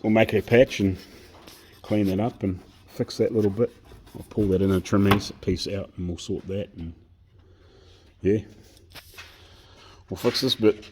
we'll make a patch and clean that up and fix that little bit. I'll pull that in and trim this piece out and we'll sort that, and yeah, we'll fix this bit.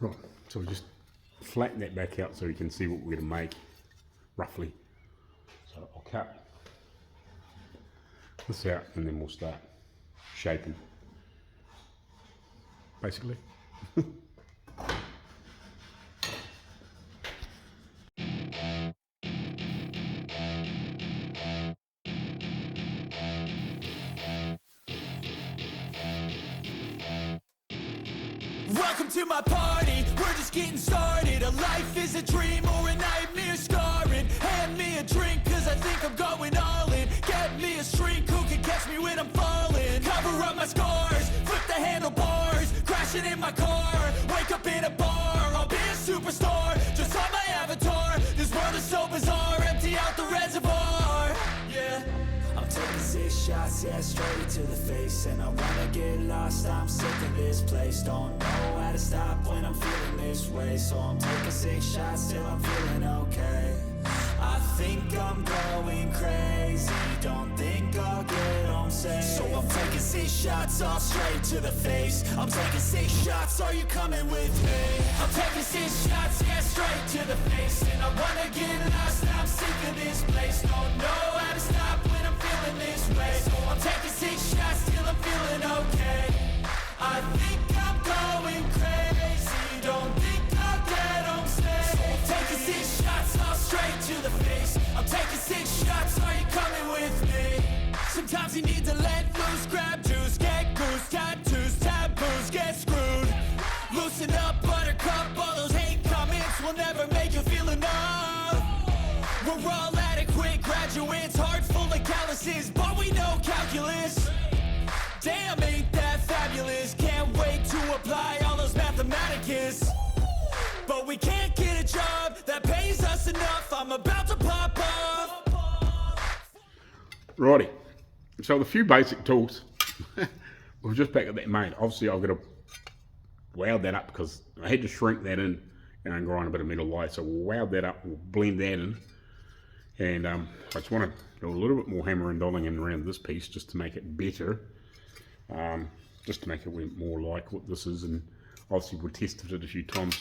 Right, so we just flatten that back out so you can see what we're going to make, roughly. So I'll cut this out and then we'll start shaping, basically. Welcome to my party, we're just getting started. A life is a dream or a nightmare scarring. Hand me a drink cause I think I'm going all in. Get me a shrink who can catch me when I'm falling. Cover up my scars, flip the handlebars. Crashing in my car, wake up in a bar. I'll be a superstar, just on my avatar. This world is so bizarre, empty out the reservoir. Yeah, I'm taking 6 shots, yeah, straight to the face. And I wanna get lost, I'm sick of this place. Don't know how to stop when I'm feeling this way. So I'm taking 6 shots till I'm feeling okay. I think I'm going crazy, don't think I'll get home safe. So I'm taking 6 shots, all straight to the face. I'm taking 6 shots, are you coming with me? I'm taking 6 shots, yeah, straight to the face. And I wanna get lost, I'm sick of this place. Don't know how to stop when I'm feeling this way. So I'm taking 6 shots till I'm feeling okay. I think I'm going crazy, don't think I'll get home safe. So I'm taking 6 shots, all straight to the face. I'm taking 6 shots, are you coming with me? Sometimes you need to let loose, grab juice, get goose, tattoos, taboos, get screwed. Loosen up, buttercup, all those hate comments will never make you feel enough. We're all adequate graduates, heart full of calluses, but we know calculus. Damn, ain't that fabulous? Can't wait to apply all those mathematicus. But we can't get a job that pays us enough. I'm about to pop off. Righty, so the few basic tools, we're just back at that main. Obviously I've got to weld that up because I had to shrink that in and grind a bit of metal light. So we'll weld that up, we'll blend that in. And I just want to do a little bit more hammer and dolling in around this piece just to make it better. Just to make it more like what this is, and obviously we've tested it a few times.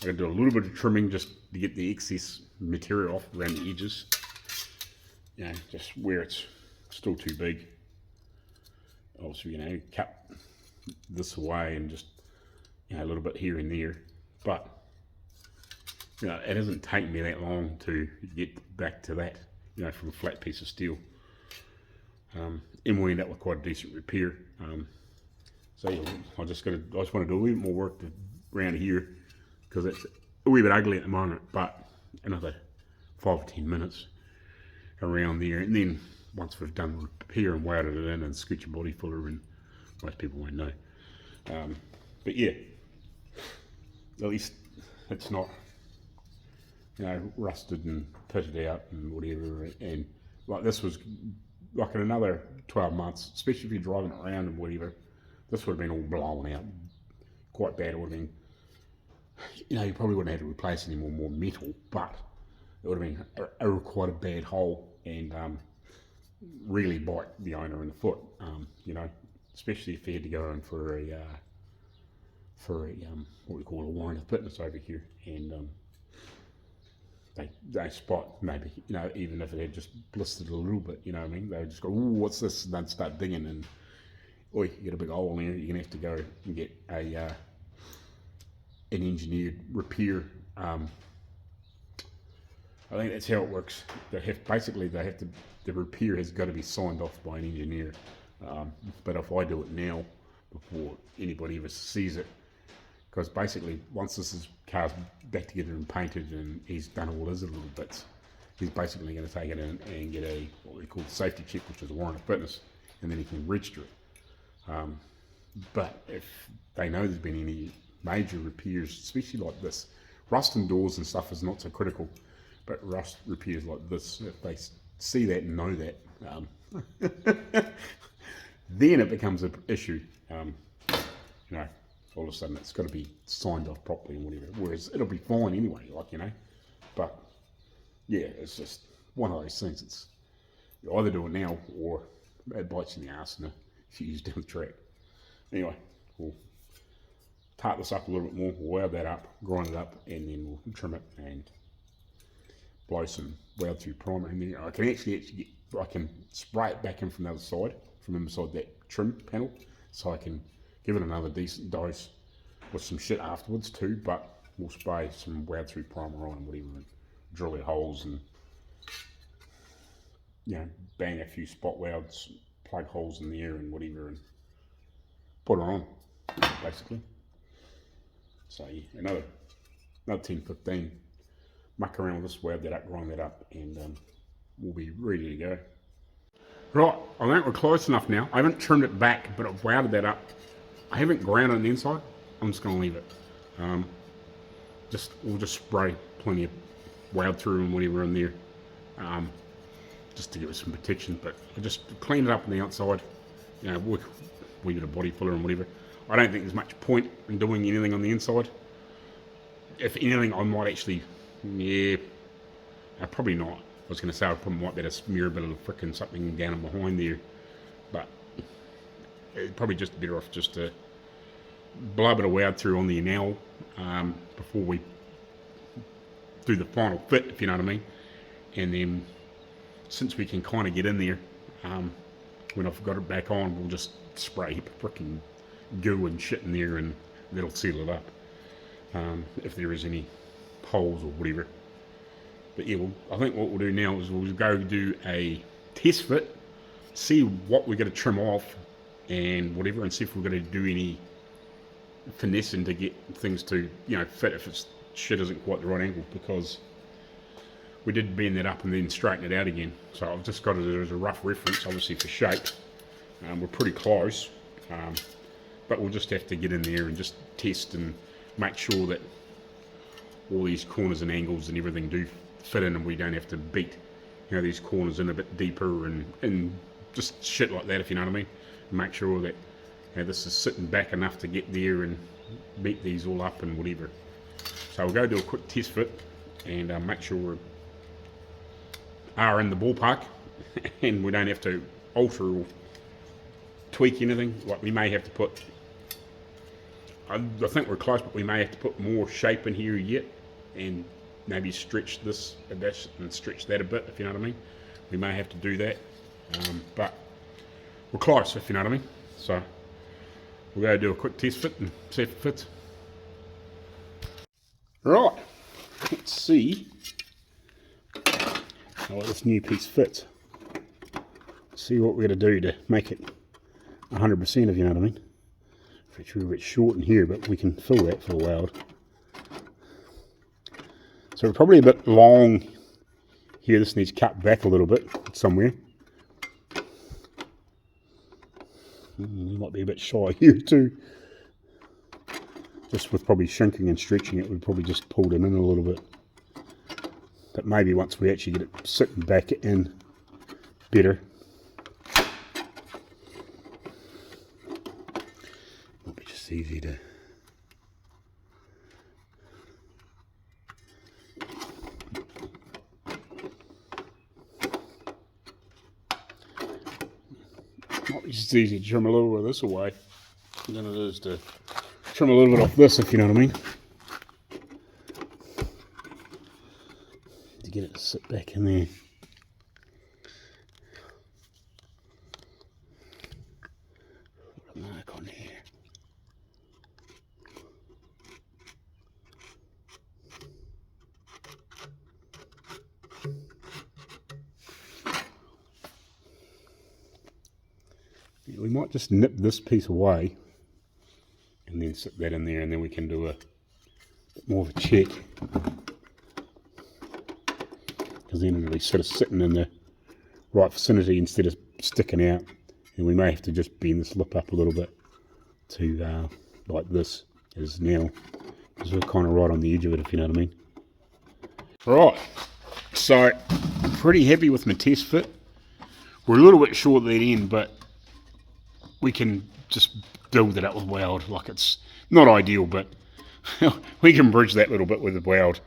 I'm going to do a little bit of trimming just to get the excess material off around the edges, you know, just where it's still too big. Obviously, you know, cut this away and just, you know, a little bit here and there, but you know, it hasn't taken me that long to get back to that, you know, from a flat piece of steel. And we end up with quite a decent repair. So yeah, I just want to do a wee bit more work around here because it's a wee bit ugly at the moment. But another 5 or 10 minutes around there, and then once we've done the repair and welded it in and scooch a body fuller, and most people won't know. But yeah, at least it's not, you know, rusted and pitted out and whatever. And like this was like in another 12 months, especially if you're driving around and whatever, this would have been all blown out quite bad. It would have been, you know, you probably wouldn't have had to replace any more metal, but it would have been quite a bad hole and really bite the owner in the foot, you know, especially if he had to go in for a what we call a warrant of fitness over here, and they spot maybe, you know, even if it had just blistered a little bit, you know what I mean, they would just go, ooh, what's this, and they'd start digging, and or you get a big hole in there, you're gonna have to go and get an engineered repair. I think that's how it works. The repair has got to be signed off by an engineer. But if I do it now, before anybody ever sees it, because basically once car's back together and painted and he's done all his little bits, he's basically going to take it in and get a what we call the safety check, which is a warrant of fitness, and then he can register it. But if they know there's been any major repairs, especially like this, rust in doors and stuff is not so critical, but rust repairs like this, if they see that and know that, then it becomes an issue. You know, all of a sudden it's got to be signed off properly and whatever, whereas it'll be fine anyway, like, you know. But yeah, it's just one of those things. It's you either do it now or it bites in the arse in a few years down the track. Anyway, we'll tart this up a little bit more, we'll weld that up, grind it up, and then we'll trim it and blow some weld through primer. And then I can actually I can spray it back in from the other side, from inside that trim panel, so I can give it another decent dose with some shit afterwards too. But we'll spray some weld through primer on and whatever, and drill our holes and, you know, bang a few spot welds, plug holes in there and whatever, and put it on basically. So yeah, another 10-15, muck around with this, weld that up, grind that up, and we'll be ready to go. Right, I think we're close enough now. I haven't trimmed it back, but I've welded that up. I haven't ground it on the inside. I'm just going to leave it. We'll just spray plenty of weld through and whatever in there, just to give it some protection. But I just clean it up on the outside. You know, we get a body filler and whatever. I don't think there's much point in doing anything on the inside. If anything, I might actually, probably not. I was going to say I probably might better smear a bit of frickin' something down and behind there, but it's probably just better off just to blow a bit of weld through on the enamel before we do the final fit, if you know what I mean. And then, since we can kind of get in there, when I've got it back on, we'll just spray frickin' goo and shit in there, and that'll seal it up. If there is any holes or whatever. But yeah, I think what we'll do now is we'll go do a test fit, see what we're going to trim off and whatever, and see if we're going to do any finessing to get things to, you know, fit if it's shit isn't quite the right angle, because we did bend that up and then straighten it out again. So I've just got it as a rough reference, obviously for shape. We're pretty close, but we'll just have to get in there and just test and make sure that all these corners and angles and everything do fit in, and we don't have to beat, you know, these corners in a bit deeper and just shit like that, if you know what I mean. Make sure that, you know, this is sitting back enough to get there and beat these all up and whatever. So we'll go do a quick test fit and make sure we are in the ballpark and we don't have to alter or tweak anything. Like, we may have to put, I think we're close, but we may have to put more shape in here yet, and maybe stretch this a bit and stretch that a bit, if you know what I mean. We may have to do that, but we're close, if you know what I mean. So we'll go do a quick test fit and see if it fits. Right, let's see how this new piece fits. See what we're going to do to make it 100%, if you know what I mean. It's a little bit short in here, but we can fill that for a weld. So we're probably a bit long here. This needs cut back a little bit somewhere. Might be a bit shy here too. Just with probably shrinking and stretching it, we've probably just pulled it in a little bit. But maybe once we actually get it sitting back in better. Might be just easy to... Might be just easy to trim a little bit of this away than it is to trim a little bit off this, if you know what I mean. To get it to sit back in there. Put a mark on here. We might just nip this piece away and then sit that in there, and then we can do a bit more of a check. because then it'll be sort of sitting in the right vicinity instead of sticking out. And we may have to just bend this lip up a little bit to like this is now, because we're kind of right on the edge of it, if you know what I mean. Right, so I'm pretty happy with my test fit. We're a little bit short at the end, but we can just build it up with weld. Like, it's not ideal, but we can bridge that little bit with the weld.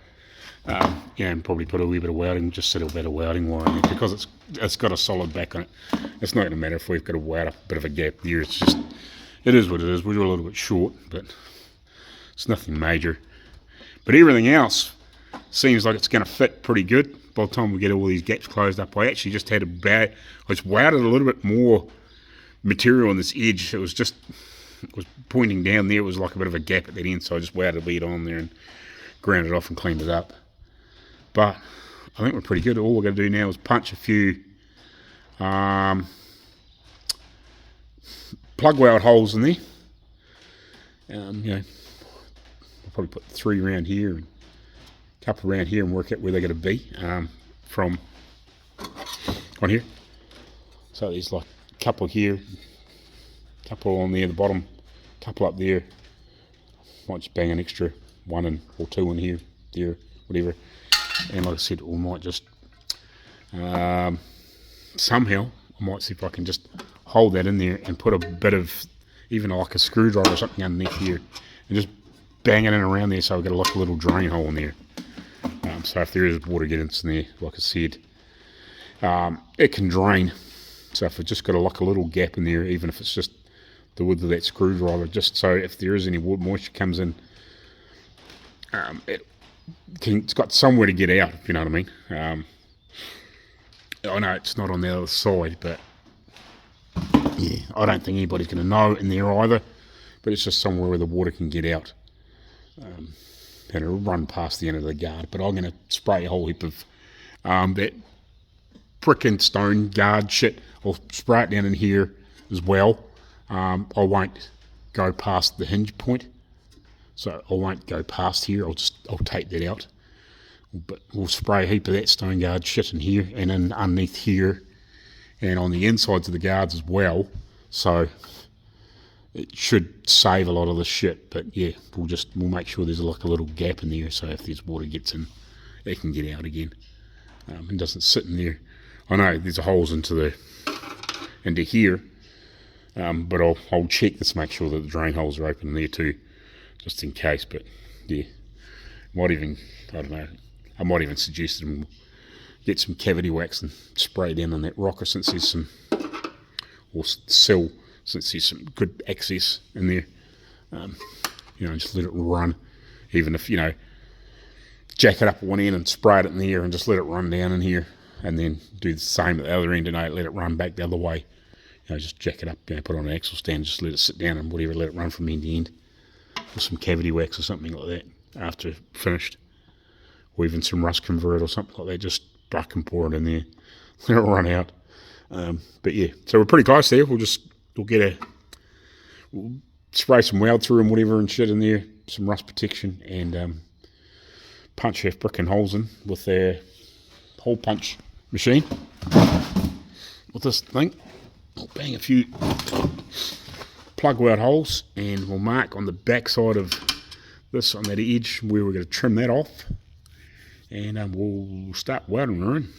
Yeah, and probably put a wee bit of welding, just set a bit of welding wire in it, because it's got a solid back on it. It's not going to matter if we've got to weld up a bit of a gap there. It's just, it is what it is. We're a little bit short, but it's nothing major. But everything else seems like it's going to fit pretty good by the time we get all these gaps closed up. I actually just had I just welded a little bit more material on this edge. It was pointing down there. It was like a bit of a gap at that end, so I just welded a bead on there and ground it off and cleaned it up. But I think we're pretty good. All we're going to do now is punch a few plug weld holes in there. You know, I'll probably put 3 around here and a couple around here and work out where they're going to be from on here. So there's like a couple here, a couple on there, the bottom, a couple up there. Might just bang an extra 1 or 2 in here, there, whatever. And like I said, we might just somehow, I might see if I can just hold that in there and put a bit of, even like a screwdriver or something underneath here, and just bang it in around there, so I've got like a little drain hole in there. So if there is water getting in there, like I said, it can drain. So if it's just got like a little gap in there, even if it's just the width of that screwdriver, just so if there is any moisture comes in, it's got somewhere to get out, if you know what I mean. I know it's not on the other side, but yeah, I don't think anybody's going to know in there either, but it's just somewhere where the water can get out. And it'll run past the end of the guard, but I'm going to spray a whole heap of that brick and stone guard shit. I'll spray it down in here as well. I won't go past the hinge point, so I won't go past here. I'll take that out, but we'll spray a heap of that stone guard shit in here and then underneath here and on the insides of the guards as well, so it should save a lot of the shit. But yeah, we'll make sure there's like a little gap in there, so if there's water gets in, it can get out again, and doesn't sit in there. I know there's holes into here, but I'll check this, make sure that the drain holes are open in there too, just in case. But yeah, I might even suggest them get some cavity wax and spray down on that rocker, since there's some, or sill, since there's some good access in there. Just let it run, even if, jack it up at one end and spray it in there and just let it run down in here, and then do the same at the other end and let it run back the other way. Just jack it up, put it on an axle stand, just let it sit down and whatever, let it run from end to end, with some cavity wax or something like that after finished, or even some rust convert or something like that. Just buck and pour it in there, let it run out. But yeah, so we're pretty close there. We'll spray some weld through and whatever and shit in there, some rust protection, and punch half brick and holes in with their hole punch machine with this thing. I'll bang a few plug weld holes, and we'll mark on the back side of this, on that edge, where we're going to trim that off, and we'll start welding her in.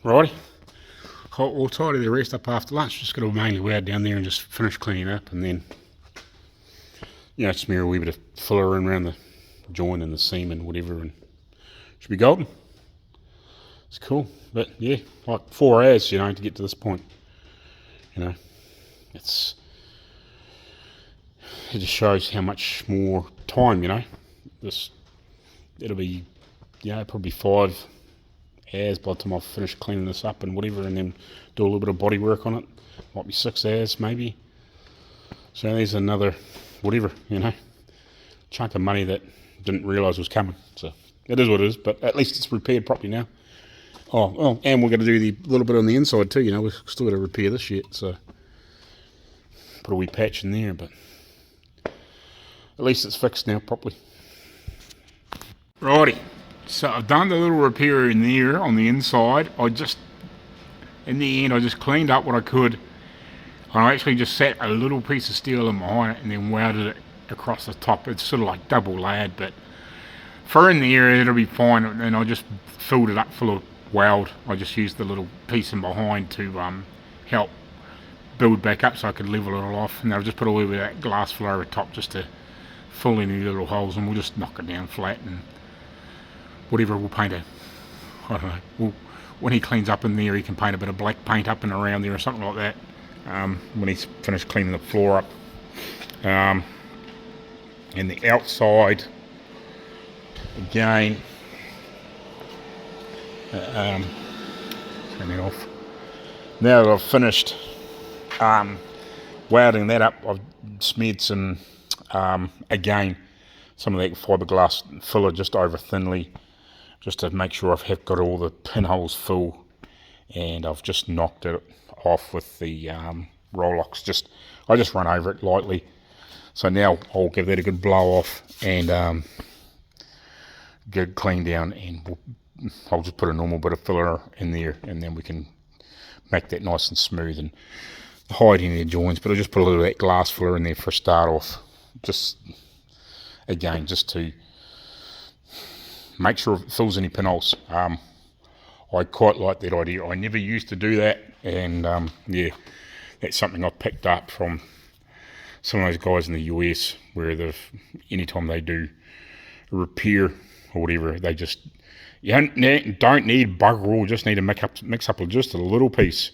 Righty. We'll tidy the rest up after lunch. Just got to mainly wear down there and just finish cleaning up, and then, you know, smear a wee bit of filler in around the joint and the seam and whatever, and should be golden. It's cool. But yeah, like 4 hours, you know, to get to this point. You know, it just shows how much more time, you know. It'll be, you know, probably 5 hours by the time I've finished cleaning this up and whatever, and then do a little bit of body work on it. Might be 6 hours maybe. So there's another whatever, you know, chunk of money that didn't realise was coming. So it is what it is, but at least it's repaired properly now. Oh, well, and we're going to do the little bit on the inside too, you know. We've still got to repair this yet, so put a wee patch in there, but at least it's fixed now properly. Righty. So I've done the little repair in there on the inside. In the end, I just cleaned up what I could. And I actually just set a little piece of steel in behind it and then welded it across the top. It's sort of like double layered, but for in the area it'll be fine. And I just filled it up full of weld. I just used the little piece in behind to help build back up so I could level it all off. And I'll just put a little bit of that glass filler over top just to fill any little holes, and we'll just knock it down flat and whatever. We'll paint it. I don't know. When he cleans up in there, he can paint a bit of black paint up and around there or something like that. When he's finished cleaning the floor up. And the outside, again, turn that off. Now that I've finished welding that up, I've smeared some, again, some of that fiberglass filler just over thinly, just to make sure I've got all the pinholes full, and I've just knocked it off with the Rolox. I just run over it lightly. So now I'll give that a good blow off and get it cleaned down, and I'll just put a normal bit of filler in there, and then we can make that nice and smooth and hide any of the joints. But I'll just put a little of that glass filler in there for a start off, just again, just to make sure it fills any pinholes. I quite like that idea. I never used to do that, and yeah, that's something I've picked up from some of those guys in the US, where anytime they do a repair or whatever, they just, you don't need bugger all, just need to mix up just a little piece,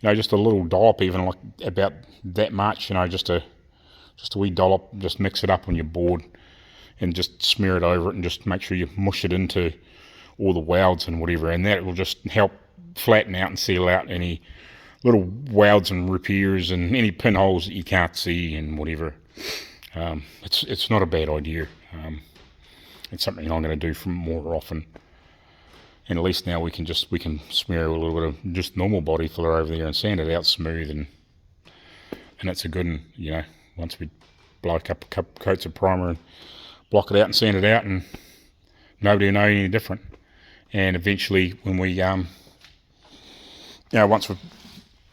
you know, just a little dollop, even like about that much, you know, just a wee dollop, just mix it up on your board and just smear it over it, and just make sure you mush it into all the welds and whatever, and that will just help flatten out and seal out any little welds and repairs and any pinholes that you can't see and whatever. It's not a bad idea. It's something I'm going to do more often, and at least now we can smear a little bit of just normal body filler over there and sand it out smooth, and it's a good one, you know. Once we blow a couple coats of primer and block it out and sand it out, and nobody will know any different. And eventually, when we you know, once we've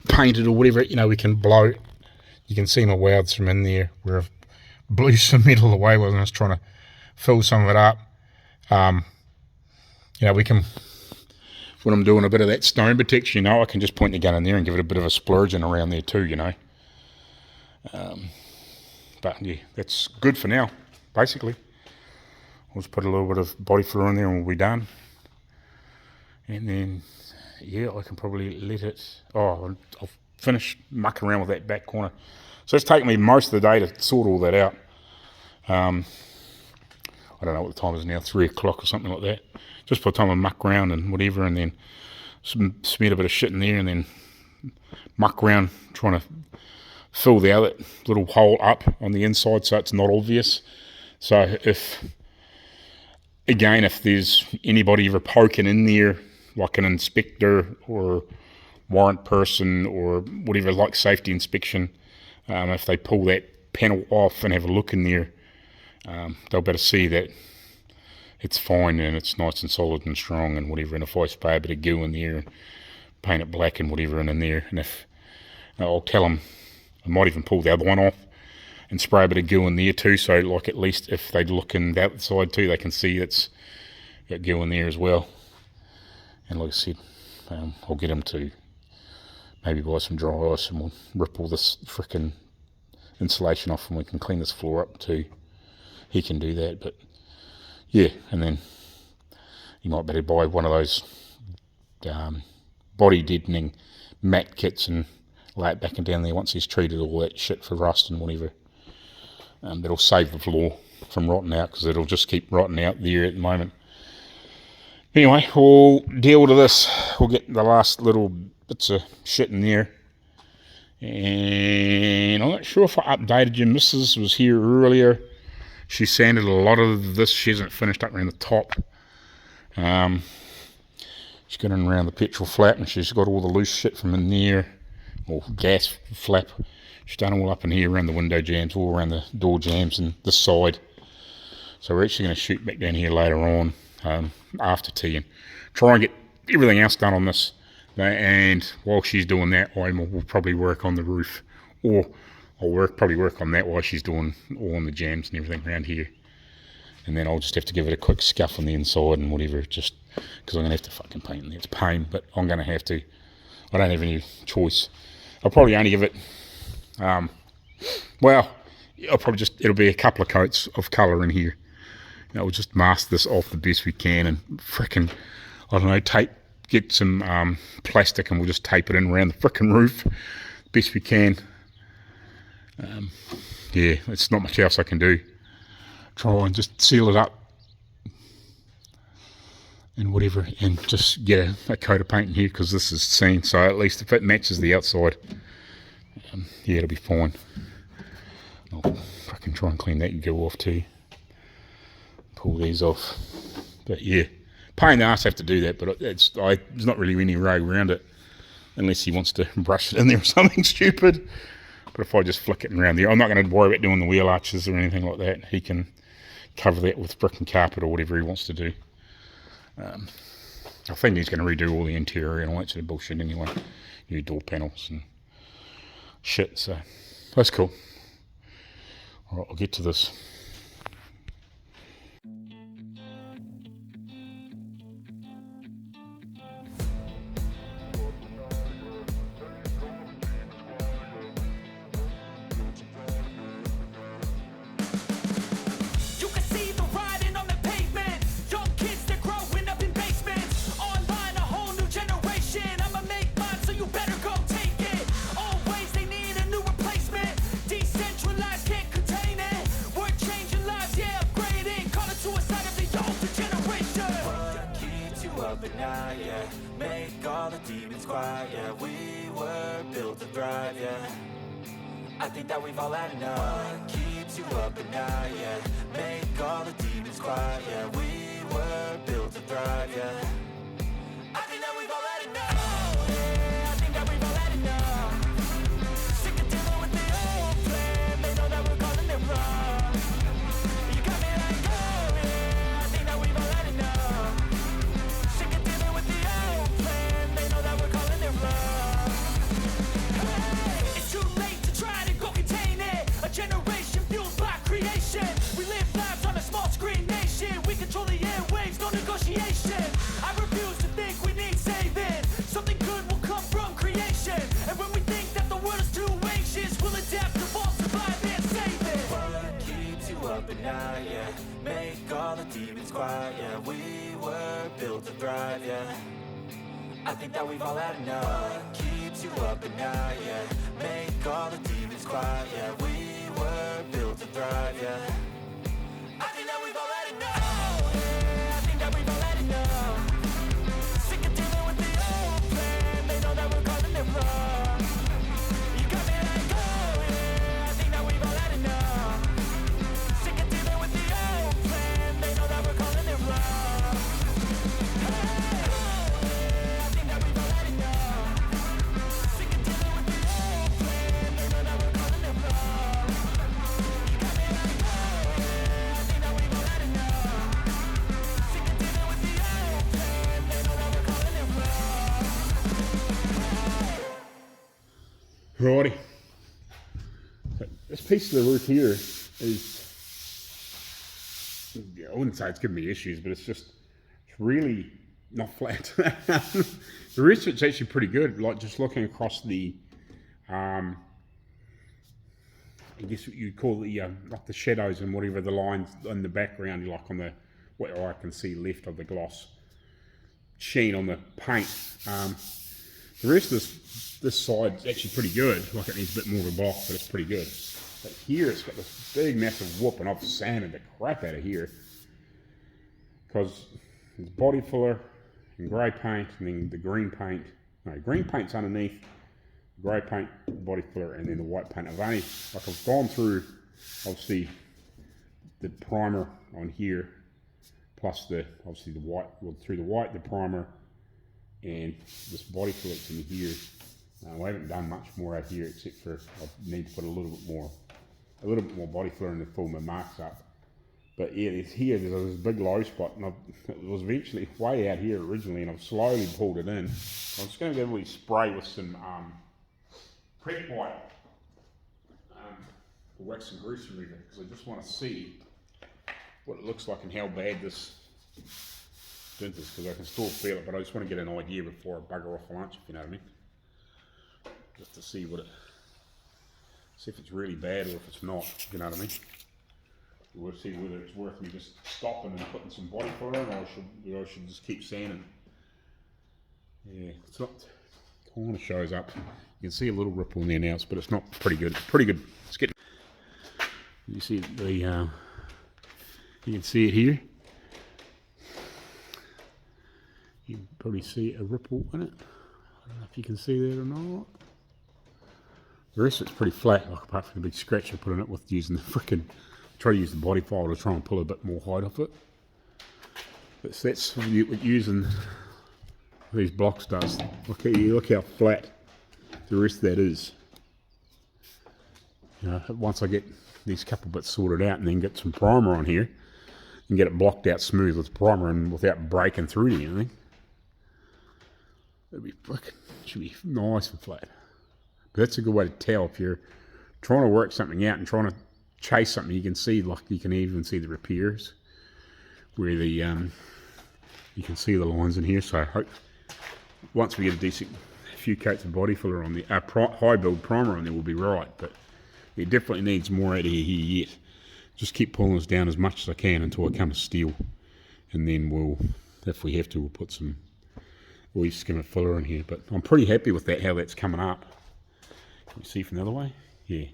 painted or whatever, you know, we can blow. You can see my welds from in there where I've blew some metal away when I was trying to fill some of it up. You know, we can, when I'm doing a bit of that stone protection, you know, I can just point the gun in there and give it a bit of a splurgeon around there too, you know. But yeah, that's good for now, basically. I'll just put a little bit of body filler in there and we'll be done. And then, yeah, I can probably let it, I'll finish mucking around with that back corner. So it's taken me most of the day to sort all that out. I don't know what the time is now, 3 o'clock or something like that. Just by the time I muck around and whatever, and then smeared a bit of shit in there, and then muck around trying to fill the other little hole up on the inside so it's not obvious. So if there's anybody ever poking in there, like an inspector or warrant person or whatever, like safety inspection, if they pull that panel off and have a look in there, they'll better see that it's fine and it's nice and solid and strong and whatever. And if I spray a bit of goo in there and paint it black and whatever in there, and if I'll tell them, I might even pull the other one off and spray a bit of goo in there too, so like at least if they look in the outside too, they can see it's got goo in there as well. And like I said, I'll get him to maybe buy some dry ice and we'll rip all this frickin' insulation off and we can clean this floor up too. He can do that, but yeah, and then you might better buy one of those body deadening mat kits and lay it back and down there once he's treated all that shit for rust and whatever. That'll save the floor from rotting out, because it'll just keep rotting out there at the moment. Anyway, we'll deal with this. We'll get the last little bits of shit in there. And I'm not sure if I updated you. Mrs. was here earlier. She sanded a lot of this. She hasn't finished up around the top. She's got in around the petrol flap, and she's got all the loose shit from in there, or gas flap. She's done all up in here around the window jams, all around the door jams and this side. So we're actually going to shoot back down here later on, after tea, and try and get everything else done on this. And while she's doing that, we'll probably work on the roof, or I'll probably work on that while she's doing all on the jams and everything around here. And then I'll just have to give it a quick scuff on the inside and whatever, just because I'm going to have to fucking paint in there. It's a pain, but I'm going to have to. I don't have any choice. I'll probably only give it, it'll be a couple of coats of colour in here. We'll just mask this off the best we can and frickin', I don't know, get some plastic and we'll just tape it in around the frickin' roof best we can. Yeah, it's not much else I can do. Try and just seal it up and whatever, and just get a coat of paint in here, because this is seen, so at least if it matches the outside, yeah, it'll be fine. I'll fucking try and clean that and go off too. Pull these off. But yeah, pain in the ass have to do that, but there's not really any way around it, unless he wants to brush it in there or something stupid. But if I just flick it around there, I'm not going to worry about doing the wheel arches or anything like that. He can cover that with brick and carpet or whatever he wants to do. I think he's going to redo all the interior and all that sort of bullshit anyway. New door panels and shit, so that's cool. Alright, I'll get to this. I think that we've all had enough. What keeps you up at night, yeah? Make all the demons quiet, yeah. We were built to thrive, yeah. I think that we've all had enough. Yeah, I think that we've all had enough. Sick of dealing with the old plan. They know that we're calling it wrong. You got me like, oh yeah, I think that we've all had enough. Sick of dealing with the old plan. They know that we're calling it wrong. Hey, it's too late to try to go contain it. A generation fueled by creation. We live lives on a small screen nation. We control the airwaves, no negotiation. I refuse to think we need saving. Something good will come from creation. And when we think that the world is too anxious, we'll adapt, evolve, survive, and save it. What keeps you up at night, yeah? Make all the demons quiet, yeah. We were built to thrive, yeah. I think that we've all had enough. What keeps you up at night, yeah? Make all the demons quiet, yeah. We were built to thrive, yeah. I think that we've all had enough. Yeah, I think that we've all had enough. Sick of dealing with the old plan. They know that we're calling it wrong. You got me like, oh yeah, I think that we've all had enough. Sick of dealing with the old plan. They know that we're calling it wrong. Hey, I think that we've all had enough. Sick of dealing with the old plan. They know that we're calling it wrong. You got me like, oh yeah, I think that we've all had enough. Sick of dealing with the old plan. They know that we're calling it wrong. Righty. So this piece of the roof here is, I wouldn't say it's giving me issues, but it's really not flat. The rest of it's actually pretty good. Like just looking across the, I guess what you'd call the like the shadows and whatever the lines in the background, like on the what I can see left of the gloss sheen on the paint. The rest of this side's actually pretty good. Like it needs a bit more of a block, but it's pretty good. But here it's got this big massive whoop, and I've sanded the crap out of here because there's body filler and grey paint, and then the green paint. No, green paint's underneath, grey paint, body filler, and then the white paint. I've gone through, obviously, the primer on here, plus obviously the white, well, through the white, the primer, and this body fillet's in here. I haven't done much more out here except for I need to put a little bit more body filler in to fill my marks up. But yeah, there's this big low spot, and it was eventually way out here originally, and I've slowly pulled it in. I'm just going to really spray with some prep white wax and grease remover, because I just want to see what it looks like and how bad this dent is, because I can still feel it, but I just want to get an idea before I bugger off for lunch, if you know what I mean. Just to see if it's really bad or if it's not, you know what I mean. We'll see whether it's worth me just stopping and putting some body filler in, or I should just keep sanding. Yeah, it's not, kind of shows up. You can see a little ripple in there now, but it's not pretty good. It's pretty good. It's getting. You see you can see it here. You can probably see a ripple in it. I don't know if you can see that or not. The rest of it's pretty flat, like apart from the big scratch I put in it with using the frickin', try to use the body file to try and pull a bit more height off it. But that's what using these blocks does. Look how flat the rest of that is. You know, once I get these couple bits sorted out and then get some primer on here and get it blocked out smooth with primer and without breaking through to anything, should be nice and flat. But that's a good way to tell if you're trying to work something out and trying to chase something. You can see, like you can even see the repairs where the you can see the lines in here. So I hope once we get a few coats of body filler on the high build primer on there, we'll be right. But it definitely needs more out of here yet. Just keep pulling this down as much as I can until I come to steel, and then we'll, if we have to, we'll put some leaf skimmer filler in here. But I'm pretty happy with that, how that's coming up. Can you see from the other way? Yeah.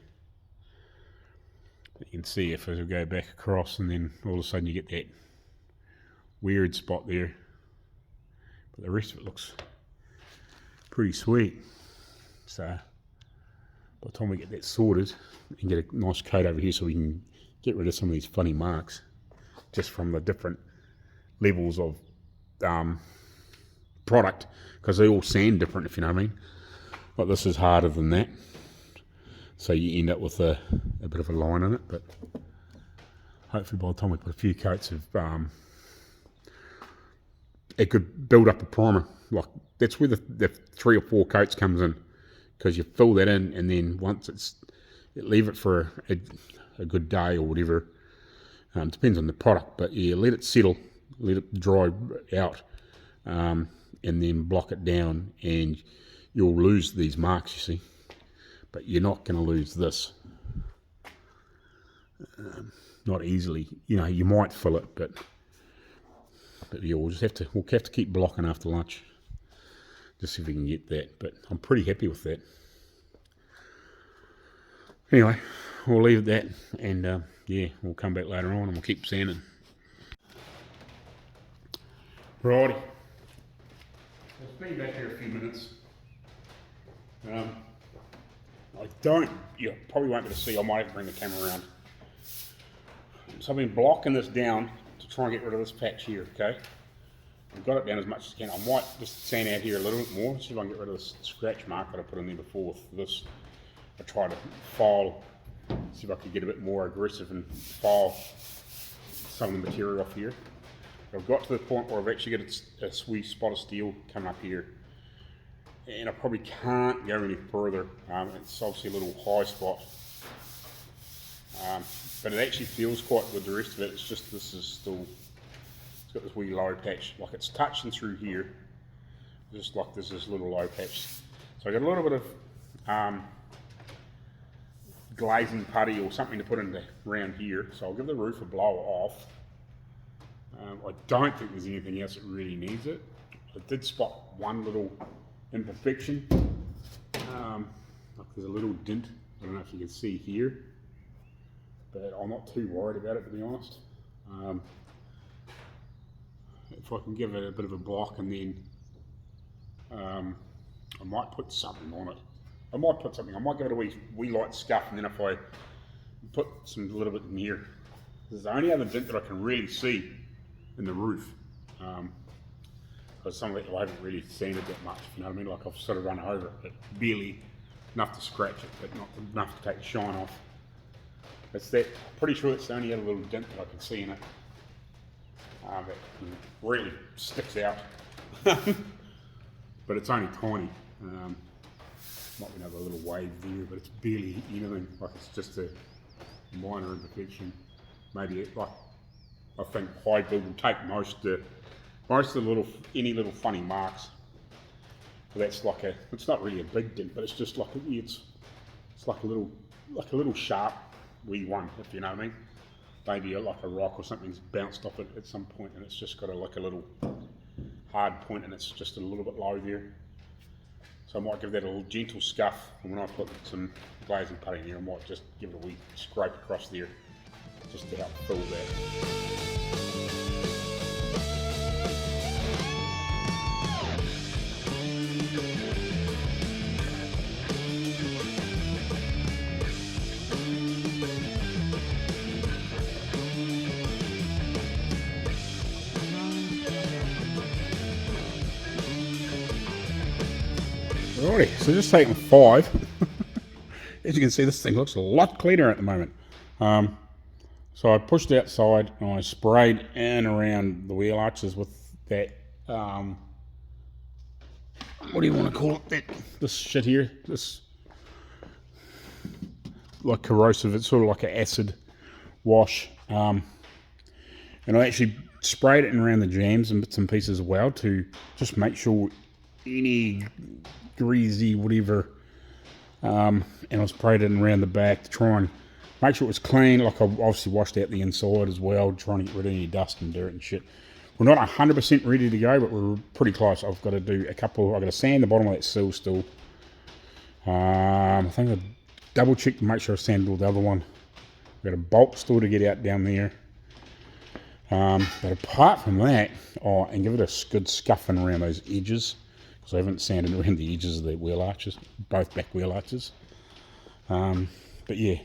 You can see if I go back across, and then all of a sudden you get that weird spot there. But the rest of it looks pretty sweet. So by the time we get that sorted and get a nice coat over here, so we can get rid of some of these funny marks just from the different levels of product, because they all sand different, if you know what I mean. Like this is harder than that, so you end up with a bit of a line in it. But hopefully by the time we put a few coats of it could build up a primer. Like that's where the 3 or 4 coats comes in, because you fill that in, and then once leave it for a good day or whatever. Depends on the product, but yeah, let it settle, let it dry out, and then block it down, and you'll lose these marks, you see, but you're not going to lose this. Not easily. You know, you might fill it, but yeah, we'll have to keep blocking after lunch, just see if we can get that. But I'm pretty happy with that. Anyway, we'll leave it at that, and yeah, we'll come back later on and we'll keep sanding. Righty. It's been back here a few minutes. You probably won't be able to see, I might have to bring the camera around. So I've been blocking this down to try and get rid of this patch here, okay? I've got it down as much as I can. I might just sand out here a little bit more, see if I can get rid of this scratch mark that I put in there before with this. I try to file, see if I could get a bit more aggressive and file some of the material off here. I've got to the point where I've actually got a wee spot of steel coming up here, and I probably can't go any further. It's obviously a little high spot, but it actually feels quite good. The rest of it, it's just this is still It's got this wee low patch, like it's touching through here, just like there's this little low patch. So I got a little bit of glazing putty or something to put in around here. So I'll give the roof a blow off. I don't think there's anything else that really needs it. I did spot one little imperfection. Like there's a little dent. I don't know if you can see here, but I'm not too worried about it, to be honest. If I can give it a bit of a block, and then I might put something on it. I might give it a wee light scuff, and then if I put some little bit in here, this is the only other dent that I can really see in the roof. Because some of it I haven't really sanded that much, you know what I mean? Like I've sort of run over it, but barely enough to scratch it, but not enough to take the shine off. It's that, pretty sure it's the only other little dent that I can see in it. That really sticks out. But it's only tiny. Might be another little wave there, but it's barely anything. Like it's just a minor imperfection. Maybe like I think high build will take most of the any little funny marks. So that's like it's not really a big dent, but it's just like it's like a little sharp wee one, if you know what I mean. Maybe like a rock or something's bounced off it at some point, and it's just got a little hard point, and it's just a little bit low there. So I might give that a little gentle scuff, and when I put some glazing putty in here, I might just give it a wee scrape across there, just to help fill that. Alrighty, so just taking 5. As you can see, this thing looks a lot cleaner at the moment. So I pushed outside and I sprayed in around the wheel arches with that, what do you want to call it? This shit here, this like corrosive, it's sort of like an acid wash. And I actually sprayed it in around the jams and bits and pieces as well to just make sure any greasy whatever, and I sprayed it around the back to try and make sure it was clean. Like I obviously washed out the inside as well, trying to get rid of any dust and dirt and shit. We're not 100% ready to go, but we're pretty close. I've got to do I've got to sand the bottom of that sill still. I think I double checked to make sure I sanded all the other one. I've got a bolt still to get out down there. But apart from that, and give it a good scuffing around those edges. So I haven't sanded around the edges of the wheel arches, both back wheel arches. But yeah,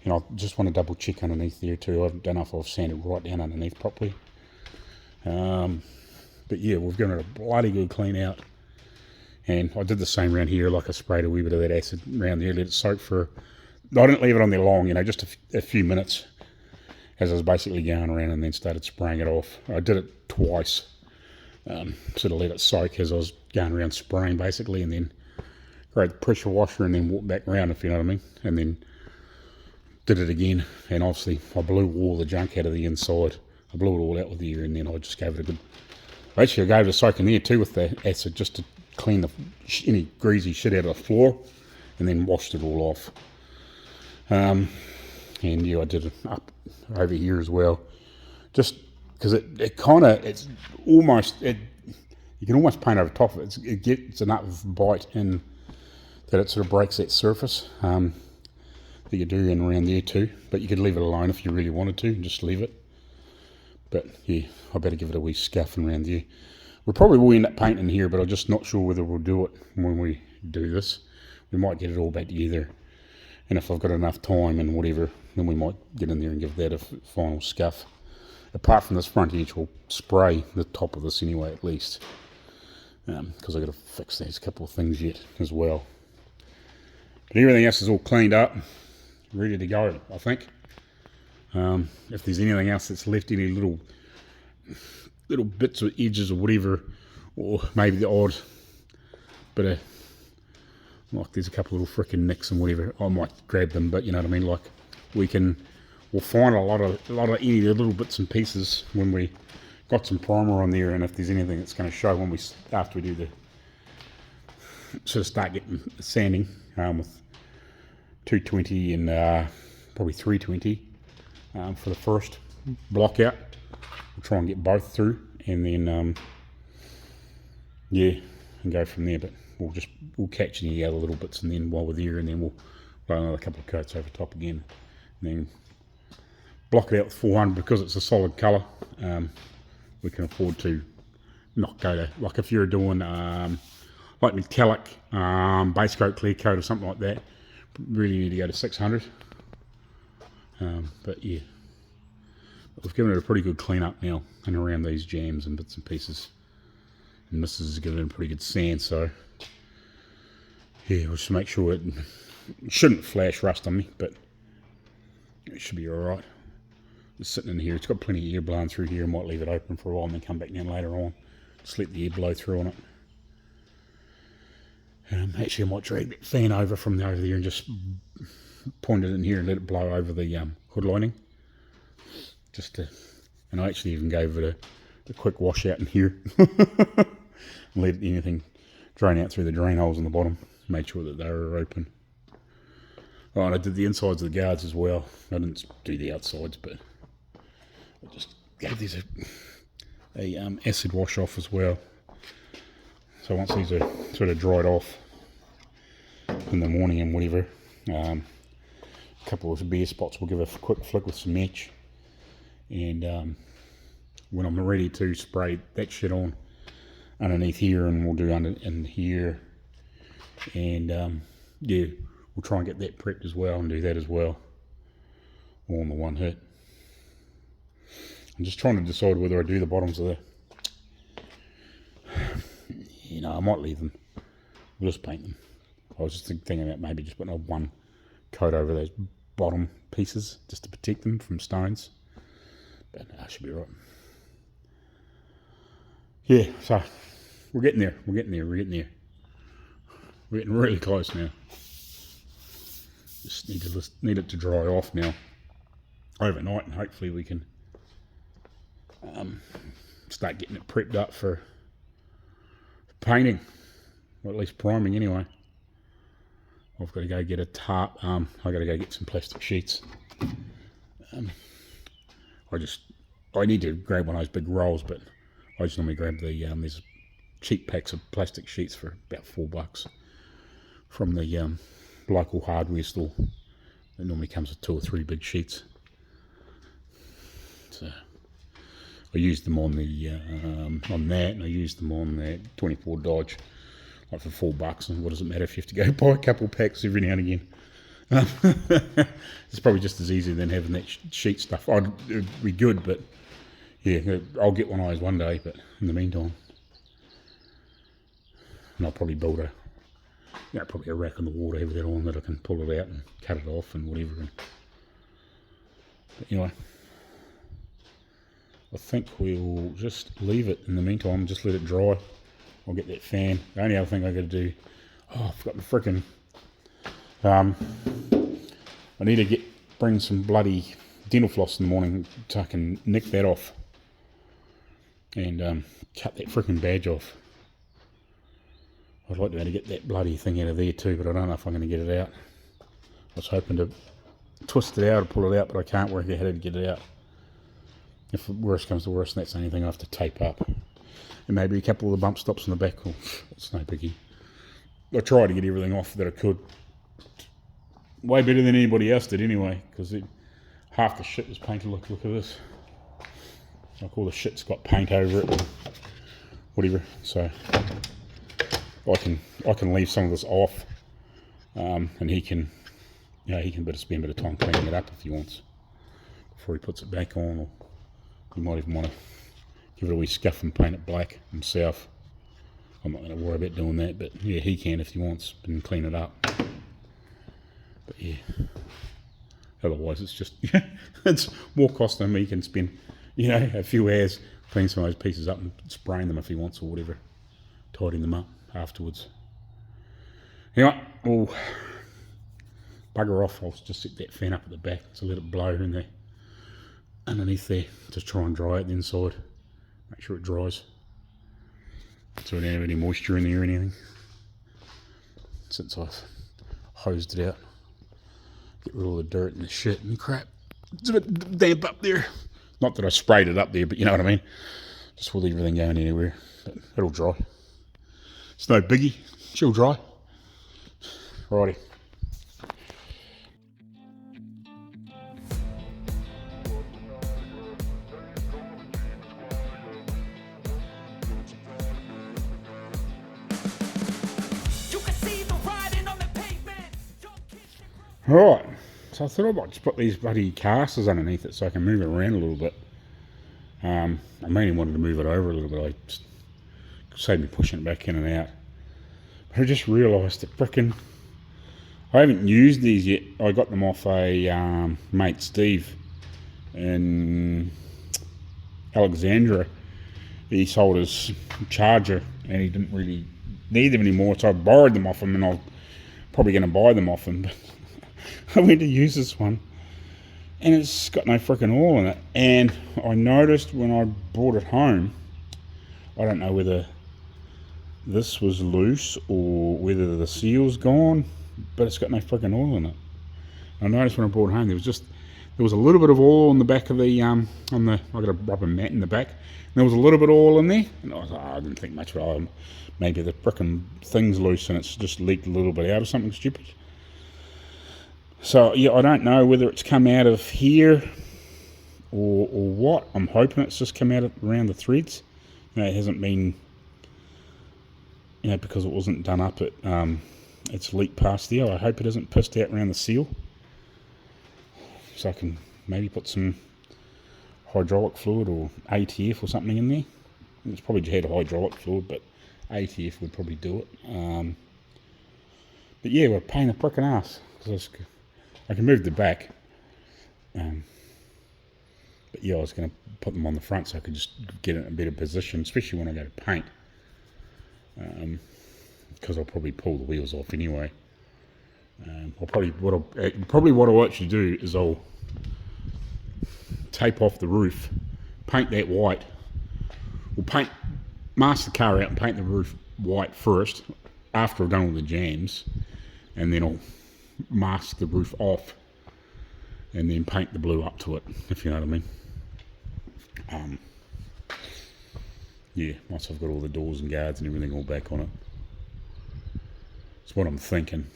I just want to double check underneath there too. I don't know if I've sanded right down underneath properly. But yeah, we've given it a bloody good clean out. And I did the same around here, like I sprayed a wee bit of that acid around there, let it soak for, I didn't leave it on there long, just a few minutes as I was basically going around, and then started spraying it off. I did it twice. Sort of let it soak as I was going around spraying basically, and then grabbed the pressure washer and then walked back around, if you know what I mean, and then did it again. And obviously I blew all the junk out of the inside. I blew it all out with the air, and then I just gave it a good, actually I gave it a soak in there too with the acid, just to clean any greasy shit out of the floor, and then washed it all off. And yeah, I did it up over here as well, just because it's almost, you can almost paint over top of it. It gets enough bite in that it sort of breaks that surface, that you do in around there too. But you could leave it alone if you really wanted to, just leave it. But yeah, I better give it a wee scuffing around there. We probably will end up painting here, but I'm just not sure whether we'll do it when we do this. We might get it all back together, and if I've got enough time and whatever, then we might get in there and give that a final scuff. Apart from this front edge, we'll spray the top of this anyway, at least, because I've got to fix these couple of things yet as well. But everything else is all cleaned up, ready to go, I think. If there's anything else that's left, any little bits of edges or whatever, or maybe the odd bit of, like there's a couple of little frickin' nicks and whatever, I might grab them, but you know what I mean, like we'll find a lot of any little bits and pieces when we got some primer on there, and if there's anything that's going to show when after we do the sort of start getting sanding with 220 and probably 320 for the first block out. We'll try and get both through, and then yeah, and go from there. But we'll catch any other little bits, and then while we're there, and then we'll blow another couple of coats over top again, and then block it out with 400 because it's a solid colour. We can afford to not go to, like if you're doing like metallic base coat, clear coat or something like that, really need to go to 600. But yeah, we've given it a pretty good clean up now and around these jams and bits and pieces, and this is giving it a pretty good sand, so yeah, we'll just make sure it shouldn't flash rust on me, but it should be alright. It's sitting in here, it's got plenty of air blowing through here. I might leave it open for a while and then come back down later on, just let the air blow through on it. Actually, I might drag that fan over from over there and just point it in here and let it blow over the hood lining. And I actually even gave it a quick wash out in here. And let anything drain out through the drain holes in the bottom. Made sure that they were open. Oh, and I did the insides of the guards as well. I didn't do the outsides, but I just gave these a acid wash off as well. So once these are sort of dried off in the morning and whatever, a couple of bare spots we'll give a quick flick with some match, and when I'm ready to spray that shit on underneath here, and we'll do in here, and yeah, we'll try and get that prepped as well and do that as well, all in the one hit. I'm just trying to decide whether I do the bottoms of the, you know, I might leave them, we'll just paint them. I was just thinking about maybe just putting one coat over those bottom pieces just to protect them from stones, but I should be right. Yeah, so we're getting there, we're getting getting really close now. Just need it to dry off now overnight, and hopefully we can start getting it prepped up for painting, or at least priming anyway. I've got to go get a tarp. I've got to go get some plastic sheets. I need to grab one of those big rolls, but I just normally grab the there's cheap packs of plastic sheets for about $4 from the local hardware store. It normally comes with 2 or 3 big sheets. So I used them on the on that, and I used them on that 24 Dodge, like for $4. And what does it matter if you have to go buy a couple packs every now and again? It's probably just as easy than having that sheet stuff. It'd be good, but yeah, I'll get one of those one day. But in the meantime, and I'll probably build probably a rack in the wall over there on that I can pull it out and cut it off and whatever. But anyway, I think we'll just leave it in the meantime, just let it dry. I'll get that fan. The only other thing I got to do, I forgot the frickin', I need to bring some bloody dental floss in the morning so I can nick that off and cut that frickin' badge off. I'd like to be able to get that bloody thing out of there too, but I don't know if I'm going to get it out. I was hoping to twist it out or pull it out, but I can't work out how to get it out. If worst comes to worst, that's the only thing I have to tape up. And maybe a couple of the bump stops in the back. Oh, it's no biggie. I tried to get everything off that I could. Way better than anybody else did anyway, because half the shit was painted. Look at this. Like all the shit's got paint over it, or whatever. So I can leave some of this off, and he can spend a bit of time cleaning it up if he wants before he puts it back on, or he might even want to give it a wee scuff and paint it black himself. I'm not going to worry about doing that, but yeah, he can if he wants and clean it up. But yeah, otherwise it's just it's more cost than me can spend, a few hours cleaning some of those pieces up and spraying them if he wants or whatever, tidying them up afterwards. Anyway, we'll bugger off. I'll just stick that fan up at the back to let it blow in there underneath there, just try and dry it the inside, Make sure it dries. So we don't have any moisture in there or anything. Since I've hosed it out. Get rid of all the dirt and the shit and crap. It's a bit damp up there. Not that I sprayed it up there, but you know what I mean. Just with everything going anywhere. But it'll dry. It's no biggie. She'll dry. Righty. Alright, so I thought I might just put these bloody casters underneath it so I can move it around a little bit. I mainly wanted to move it over a little bit. I just saved me pushing it back in and out. But I just realised that frickin' I haven't used these yet. I got them off a mate Steve in Alexandria. He sold his charger and he didn't really need them anymore, so I borrowed them off him, and I'm probably going to buy them off him. I went to use this one and it's got no freaking oil in it, and I noticed when I brought it home, I don't know whether this was loose or whether the seal's gone, but it's got no freaking oil in it. I noticed when I brought it home there was a little bit of oil on the back of the I got a rubber mat in the back, and there was a little bit of oil in there, and I was like, I didn't think much of it. Maybe the frickin' thing's loose and it's just leaked a little bit out or something stupid. So yeah, I don't know whether it's come out of here or what. I'm hoping it's just come out around the threads. It hasn't been, because it wasn't done up. It's leaked past there. I hope it isn't pissed out around the seal. So I can maybe put some hydraulic fluid or ATF or something in there. It's probably had hydraulic fluid, but ATF would probably do it. But yeah, we're a pain in the frickin' ass. I can move the back, but yeah, I was going to put them on the front so I could just get it in a better position, especially when I go to paint, because I'll probably pull the wheels off anyway. What I'll actually do is I'll tape off the roof, paint that white, mask the car out and paint the roof white first after I've done all the jams, and then I'll mask the roof off and then paint the blue up to it, if you know what I mean. Yeah, once I've got all the doors and guards and everything all back on it. That's what I'm thinking.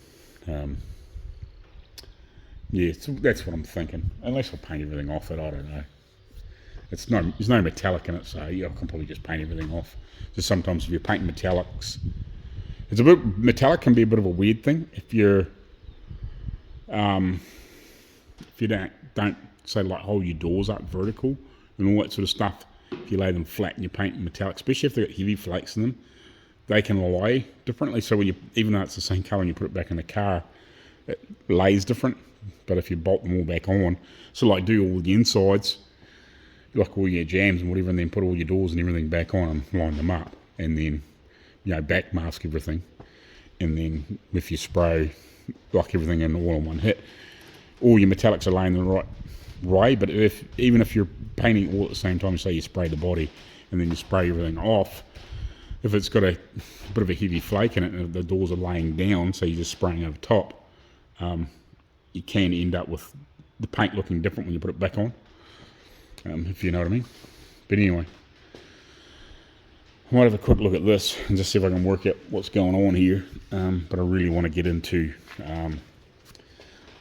Yeah, so that's what I'm thinking. Unless I paint everything off it, I don't know. There's no metallic in it, so yeah, I can probably just paint everything off. Just sometimes if you're painting metallics, metallic can be a bit of a weird thing. If you don't say like hold your doors up vertical and all that sort of stuff, if you lay them flat and you paint metallic, especially if they've got heavy flakes in them, they can lay differently. So when even though it's the same colour and you put it back in the car, it lays different. But if you bolt them all back on, so like do all the insides, like all your jams and whatever, and then put all your doors and everything back on and line them up, and then back mask everything, and then if you spray like everything in all in one hit, all your metallics are laying the right way. But even if you're painting all at the same time, say you spray the body and then you spray everything off, if it's got a bit of a heavy flake in it and the doors are laying down, so you're just spraying over top, you can end up with the paint looking different when you put it back on, if you know what I mean. But anyway, I might have a quick look at this and just see if I can work out what's going on here. But I really want to get into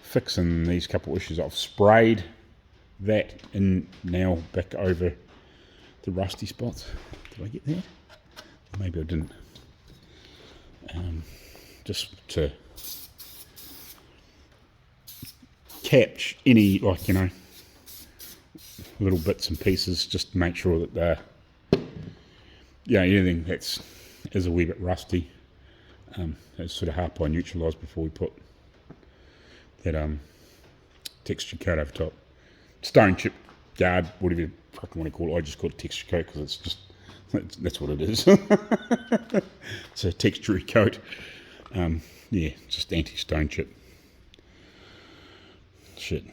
fixing these couple issues. I've sprayed that and now back over the rusty spots. Did I get that? Maybe I didn't. Just to catch any, little bits and pieces, just to make sure that they're, anything that's is a wee bit rusty, it's sort of hard by neutralise before we put that texture coat over top. Stone chip guard, whatever you fucking want to call it. I just call it texture coat because it's just, that's what it is. It's a texture coat. Just anti-stone chip. Shit.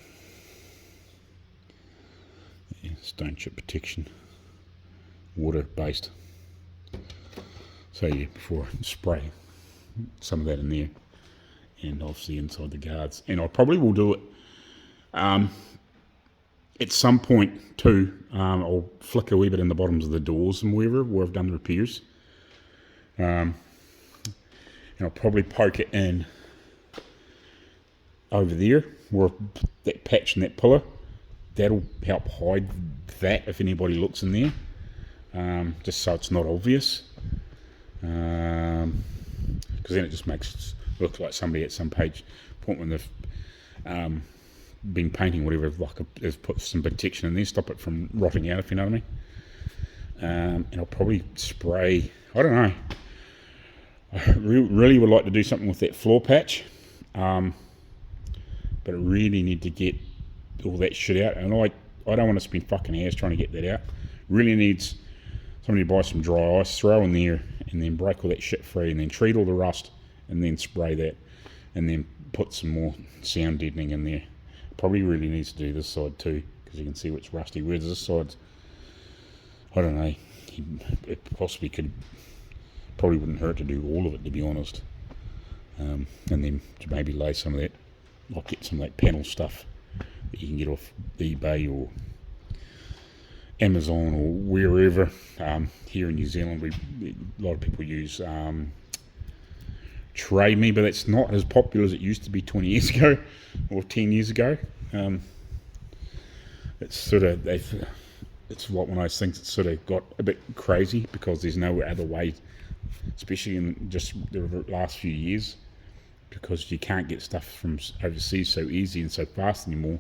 Yeah, stone chip protection. water based. So yeah, before I spray some of that in there, and obviously inside the guards, and I probably will do it at some point too. I'll flick a wee bit in the bottoms of the doors and wherever where I've done the repairs, and I'll probably poke it in over there where that patch and that pillar. That'll help hide that if anybody looks in there, just so it's not obvious, because then it just makes it look like somebody at some point when they've been painting whatever, like has put some protection in there, stop it from rotting out, if you know what I mean. And I'll probably spray, I don't know, I really would like to do something with that floor patch, but I really need to get all that shit out, and I don't want to spend fucking hours trying to get that out. Really needs somebody to buy some dry ice, throw in there, and then break all that shit free, and then treat all the rust, and then spray that, and then put some more sound deadening in there. Probably really needs to do this side too, because you can see what's rusty. Whereas this side, I don't know, it possibly could, probably wouldn't hurt to do all of it, to be honest. And then to maybe lay some of that, I'll get some of that panel stuff that you can get off eBay or Amazon or wherever. Here in New Zealand, a lot of people use Trade Me, but it's not as popular as it used to be 20 years ago or 10 years ago. It's sort of, it's one of those things that sort of got a bit crazy because there's no other way, especially in just the last few years, because you can't get stuff from overseas so easy and so fast anymore.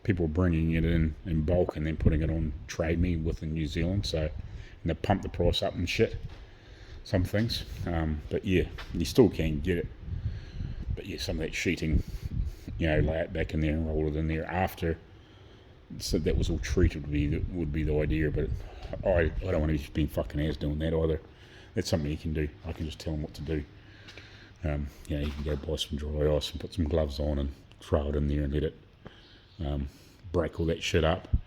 People are bringing it in bulk and then putting it on Trade Me within New Zealand, so, and they pump the price up and shit, some things, but yeah, you still can get it. But yeah, some of that sheeting, you know, lay it back in there and roll it in there after, so that was all treated would be the idea, but I don't want to be spending fucking hours doing that either. That's something you can do. I can just tell them what to do. You know, you can go buy some dry ice and put some gloves on and throw it in there and let it break all that shit up, and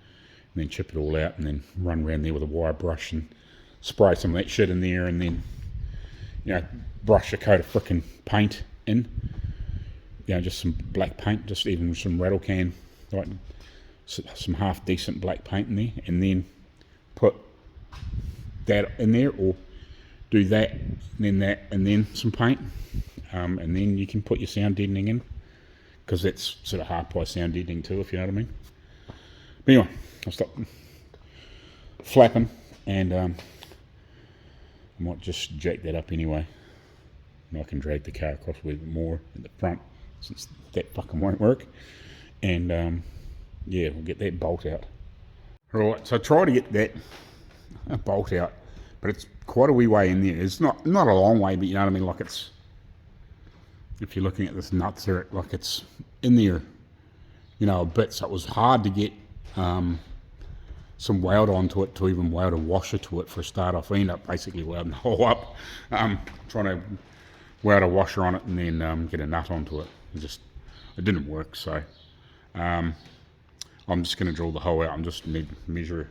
then chip it all out, and then run around there with a wire brush and spray some of that shit in there, and then, you know, brush a coat of frickin' paint in, you know, just some black paint, just even some rattle can, like some half decent black paint in there, and then put that in there, or do that and then some paint, and then you can put your sound deadening in, because that's sort of hard price sound deadening too, if you know what I mean. But anyway, I'll stop flapping, and I might just jack that up anyway, and I can drag the car across a little bit more in the front, since that fucking won't work, and yeah, we'll get that bolt out. Right, so try to get that bolt out, but it's quite a wee way in there. It's not a long way, but you know what I mean, like it's, if you're looking at this nuts there, like it's in there, you know, a bit, so it was hard to get some weld onto it, to even weld a washer to it for a start off. I ended up basically welding the whole up, trying to weld a washer on it and then get a nut onto it. It didn't work, so I'm just going to drill the hole out. I'm just need to measure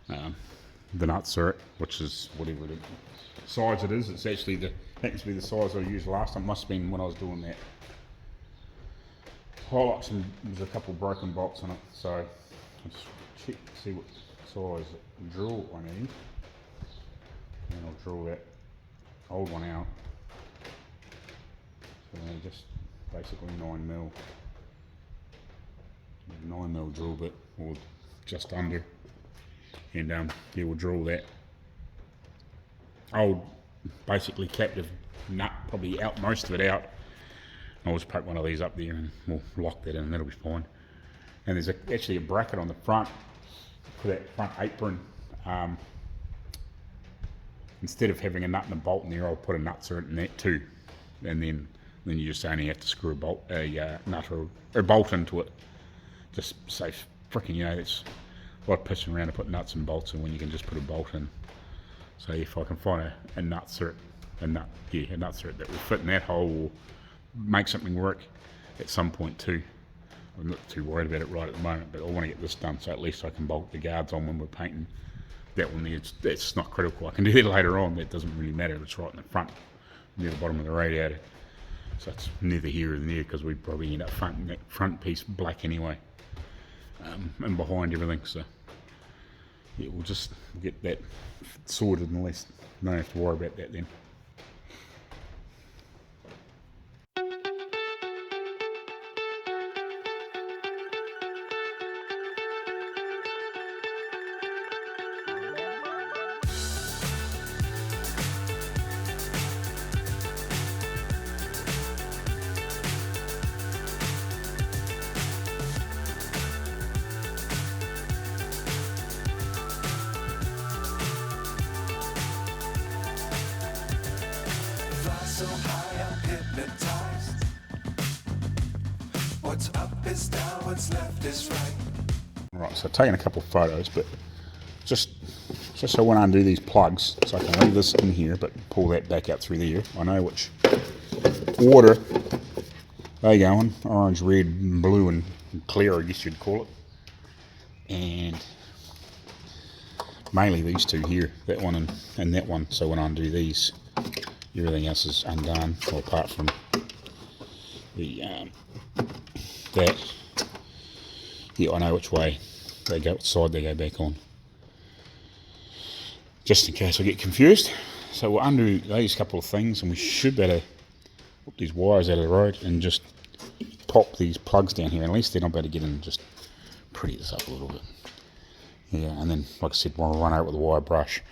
the nut circuit, which is whatever the size it is. It's actually happens to be the size I used last time. Must have been when I was doing that highlights, and there's a couple of broken bolts on it, so I'll just check to see what size drill I need, and I'll drill that old one out. So they're just basically 9mm. 9mm drill bit, or just under, and yeah, we'll drill that old basically captive nut, probably out most of it out. I'll just poke one of these up there and we'll lock that in, that'll be fine. And there's actually a bracket on the front for that front apron. Instead of having a nut and a bolt in there, I'll put a nut circuit in that too, and then you just only have to screw a nut or a bolt into it. Just safe, freaking, you know, it's a lot of pissing around to put nuts and bolts in when you can just put a bolt in. So if I can find a nut circuit, a nut circuit that will fit in that hole, or make something work at some point too. I'm not too worried about it right at the moment, but I want to get this done, so at least I can bolt the guards on when we're painting that one there, that's not critical. I can do that later on. That doesn't really matter. It's right in the front, near the bottom of the radiator. So it's neither here nor there because we probably end up fronting that front piece black anyway, and behind everything. So yeah, we'll just get that sorted and less. Don't have to worry about that then. So high I'm hypnotized. What's up is down, what's left is right. Right, so I've taken a couple of photos, but just so when I undo these plugs, so I can leave this in here, but pull that back out through there. I know which order they go in: orange, red, blue, and clear, I guess you'd call it. And mainly these two here, that one and that one. So when I undo these, everything else is undone, well, apart from the that. Yeah, I know which way they go, which side they go back on, just in case I get confused. So we'll undo these couple of things, and we should better put these wires out of the road and just pop these plugs down here. At least they're not better to get in and just pretty this up a little bit. Yeah, and then, like I said, we'll run out with a wire brush,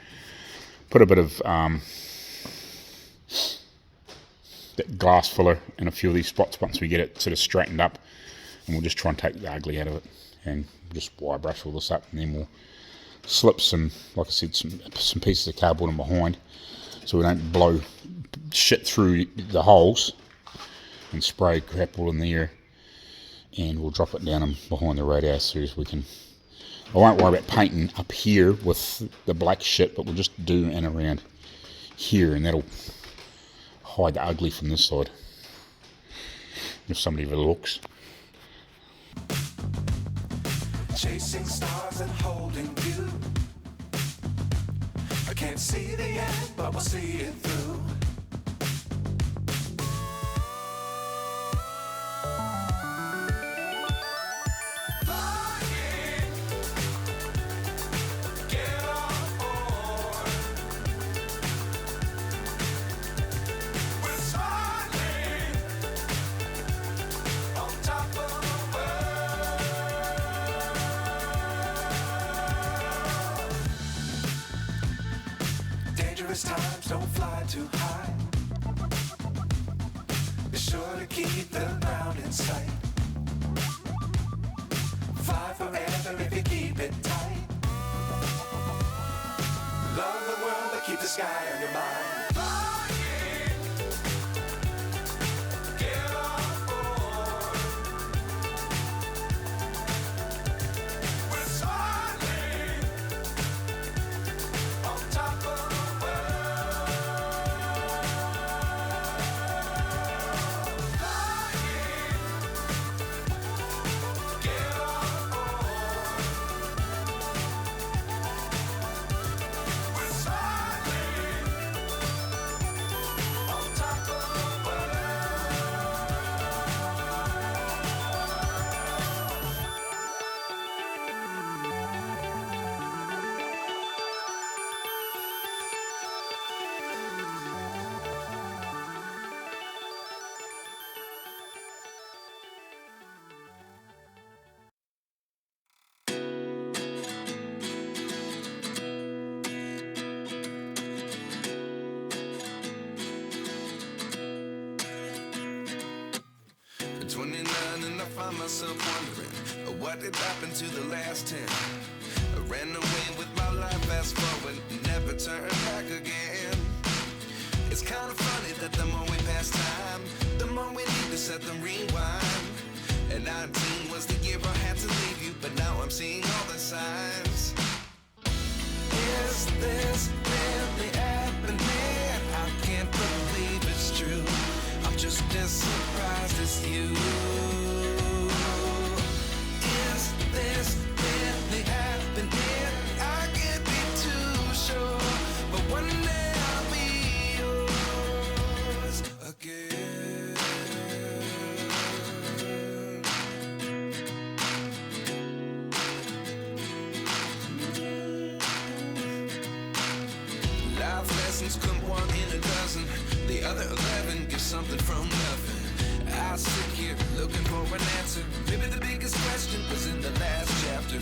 put a bit of that glass filler in a few of these spots once we get it sort of straightened up, and we'll just try and take the ugly out of it and just wire brush all this up, and then we'll slip some, like I said, some pieces of cardboard in behind so we don't blow shit through the holes and spray crap all in there, and we'll drop it down and behind the radiator so as we can. I won't worry about painting up here with the black shit, but we'll just do and around here, and that'll hide the ugly from this side if somebody ever looks. Chasing stars and holding you. I can't see the end, but we'll see it through. Flying, get on board. We're smiling on top of the world. Dangerous times, don't fly too high. Be sure to keep the ground in sight. Fly forever if you keep it tight. Love the world, but keep the sky on your mind. Flying, get on board. We're smiling on top of the world. Flying, get on board. We're smiling on top of the world. At 29 and I find myself wondering what did happen to the last 10. I ran away with my life, fast forward, never turn back again. It's kind of funny that the more we pass time, the more we need to set them rewind. And 19 was the year I had to leave you, but now I'm seeing all the signs. Is this really happening? I can't believe it's true. I'm just as surprised as you. Is this really happening? I can't be too The other 11 give something from nothing. I sit here looking for an answer. Maybe the biggest question was in the last chapter.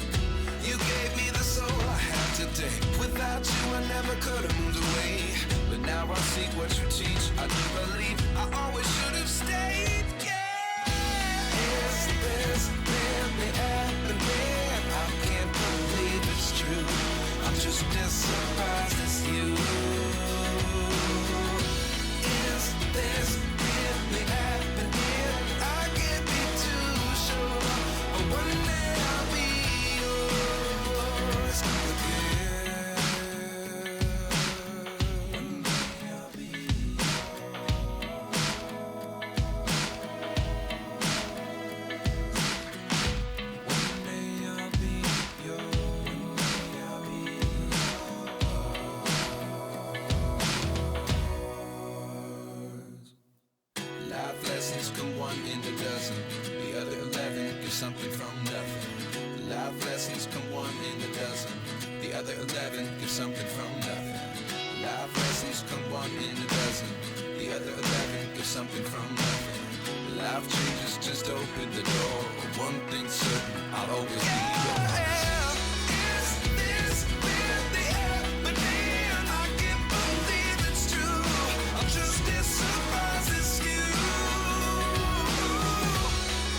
You gave me the soul I have today. Without you I never could have moved away. But now I see what you teach. I do believe I always should have stayed. Yeah. Is this really happening? I can't believe it's true. I'm just as surprised as you. Is this really happening? I can't be too sure. But one day I'll be yours again. One day I'll be Life lessons come one in a dozen. The other 11 give something from nothing. Life lessons come one in a dozen. The other 11 give something from nothing. Life lessons come one in a dozen. The other 11 give something from nothing. Life changes just open the door. One thing's certain, I'll always be yours. Is this really happening? I can't believe it's true. I'm just as surprised as you.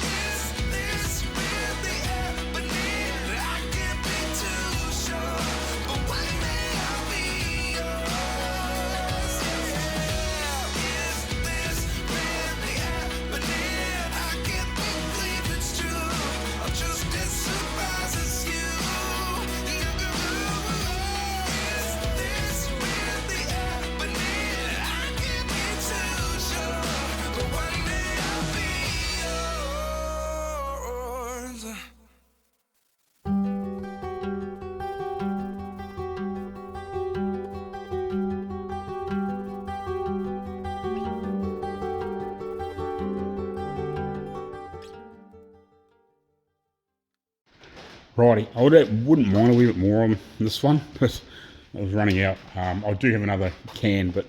Is this really happening? I can't be too sure. But one day I'll be yours. Is this really happening? I can't believe it's true. I'm just as surprised as you. Is this really happening? I can't be too sure. But one day I'll be yours. Righty, I wouldn't mind a wee bit more on this one, but I was running out. I do have another can, but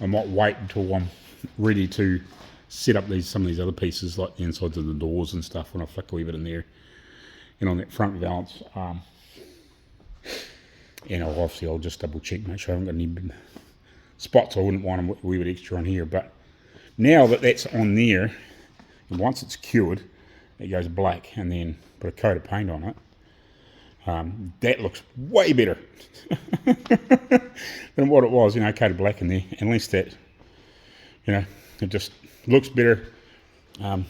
I might wait until I'm ready to set up some of these other pieces, like the insides of the doors and stuff, when I flick a wee bit in there. And on that front valance, and obviously I'll just double check, make sure I haven't got any spots I wouldn't want a wee bit extra on here. But now that that's on there, and once it's cured, it goes black, and then put a coat of paint on it. That looks way better than what it was, coated black in there. At least that, it just looks better. It's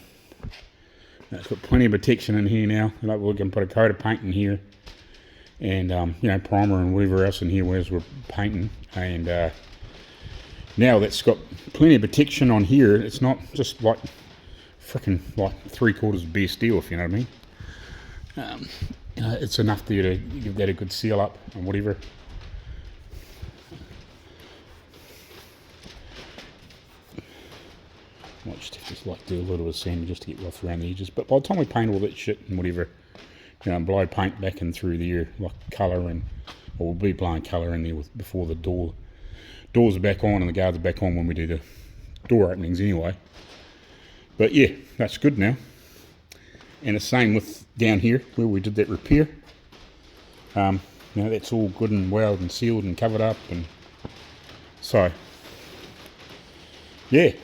got plenty of protection in here now. We can put a coat of paint in here, and primer and whatever else in here whereas we're painting. And now that's got plenty of protection on here. It's not just like freaking like 3/4 of bare steel, if you know what I mean. It's enough to give that a good seal up and whatever. Might just have to do a little bit of sand just to get rough around the edges. But by the time we paint all that shit and whatever, blow paint back in through there, like colour, or we'll be blowing colour in there before the doors are back on and the guards are back on when we do the door openings anyway. But yeah, that's good now. And the same with down here where we did that repair. That's all good and welded and sealed and covered up, and so yeah, it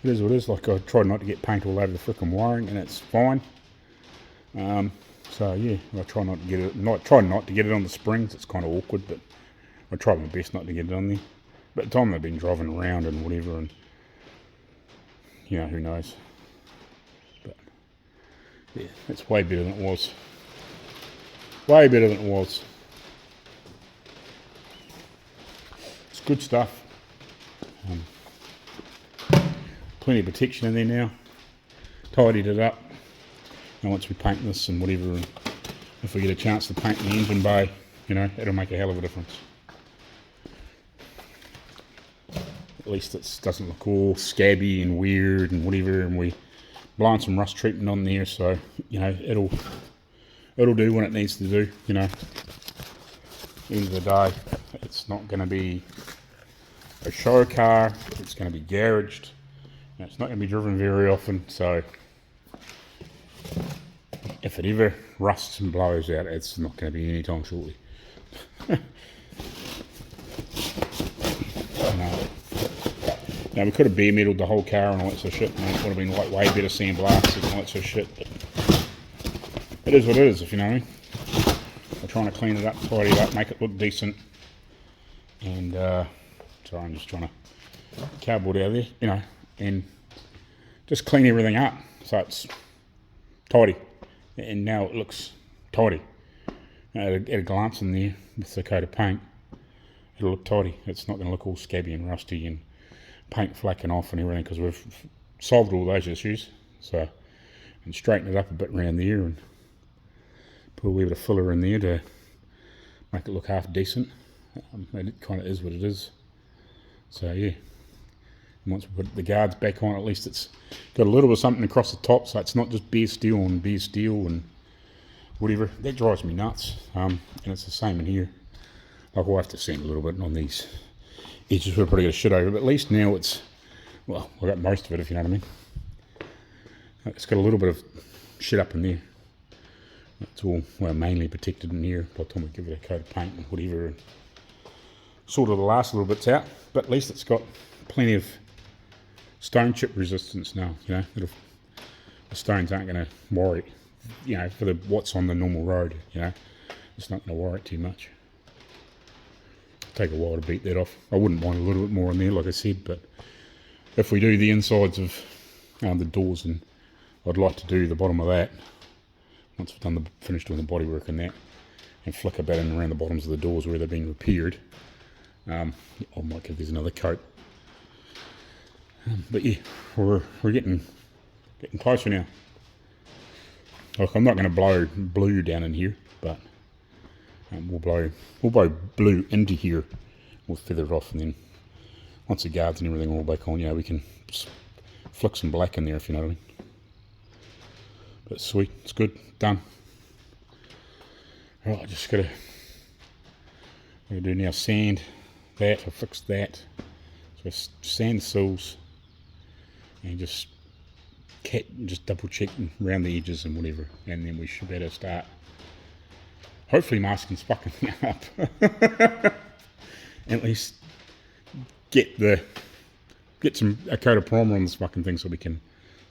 is what it is. Like, I tried not to get paint all over the frickin' wiring, and it's fine. So yeah, I try not to get it. Try not to get it on the springs. It's kind of awkward, but I try my best not to get it on there. But the time they've been driving around and whatever, and who knows. Yeah, it's way better than it was. Way better than it was. It's good stuff. Plenty of protection in there now. Tidied it up. And once we paint this and whatever, and if we get a chance to paint the engine bay, it'll make a hell of a difference. At least it doesn't look all scabby and weird and whatever, and we blowing some rust treatment on there, so it'll do what it needs to do. End of the day, it's not going to be a show car. It's going to be garaged. And it's not going to be driven very often, so if it ever rusts and blows out, it's not going to be any time shortly. Now we could have bare metaled the whole car and all that sort of shit, and it would have been like way better sandblasted and all that sort of shit, but it is what it is, if you know what I mean. We're trying to clean it up, tidy it up, make it look decent, and sorry, I'm just trying to cardboard out of there, you know, and just clean everything up so it's tidy, and now it looks tidy. At a glance in there with the coat of paint, it'll look tidy. It's not going to look all scabby and rusty and paint flacking off and everything, because we've solved all those issues. So, and straighten it up a bit around there and put a wee bit of filler in there to make it look half decent. And it kind of is what it is. So yeah, and once we put the guards back on, at least it's got a little bit of something across the top, so it's not just bare steel and whatever. That drives me nuts. And it's the same in here. Like, we'll have to sand a little bit on these edges. We're probably going to shit over, but at least now it's, well, I got most of it, if you know what I mean. It's got a little bit of shit up in there. It's all, well, mainly protected in here by the time we give it a coat of paint and whatever, and sort of the last little bits out. But at least it's got plenty of stone chip resistance now, you know. The stones aren't going to worry, you know, for what's on the normal road, you know. It's not going to worry it too much. Take a while to beat that off. I wouldn't mind a little bit more in there, like I said, but if we do the insides of the doors, and I'd like to do the bottom of that once we've done finished doing the bodywork and that, and flick a bit in around the bottoms of the doors where they're being repaired. I might give these another coat. But yeah, we're getting closer now. Like, I'm not going to blow blue down in here, but we'll blow blue into here. We'll feather it off, and then once the guards and everything are all back on, you know, we can just flick some black in there, if you know what I mean. But sweet, it's good, done. Right, I just gotta do now sand that. I fixed that. So sand the sills and just double check around the edges and whatever, and then we should better start hopefully masking fucking up. At least get a coat of primer on this fucking thing so we can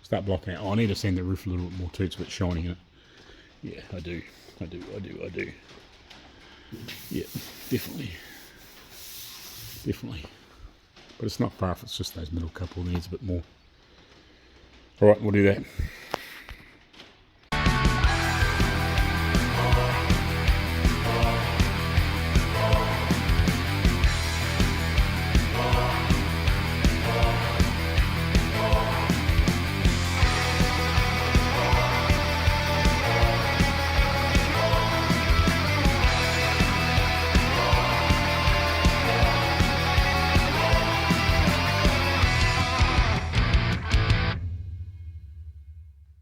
start blocking out. Oh, I need to sand the roof a little bit more too. It's a bit shiny in it. Yeah, I do. Yeah, definitely. But it's not far off, it's just those middle couple needs a bit more. Alright, we'll do that.